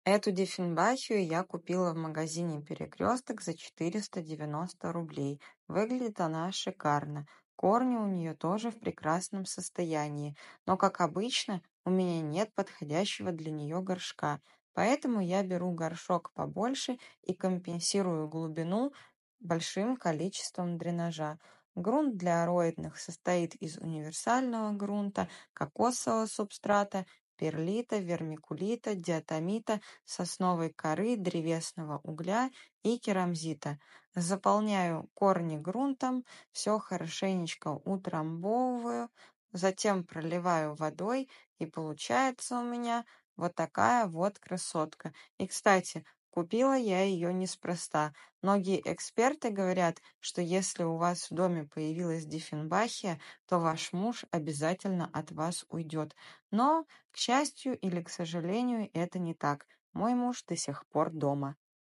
Эту Диффенбахию я купила в магазине «Перекресток» за 490 рублей. Выглядит она шикарно. Корни у нее тоже в прекрасном состоянии. Но, как обычно, у меня нет подходящего для нее горшка. Поэтому я беру горшок побольше и компенсирую глубину большим количеством дренажа. Грунт для ароидных состоит из универсального грунта, кокосового субстрата, перлита, вермикулита, диатомита, сосновой коры, древесного угля и керамзита. Заполняю корни грунтом, все хорошенечко утрамбовываю, затем проливаю водой, и получается у меня вот такая вот красотка. И, кстати, купила я ее неспроста. Многие эксперты говорят, что если у вас в доме появилась Диффенбахия, то ваш муж обязательно от вас уйдет. Но, к счастью или к сожалению, это не так. Мой муж до сих пор дома.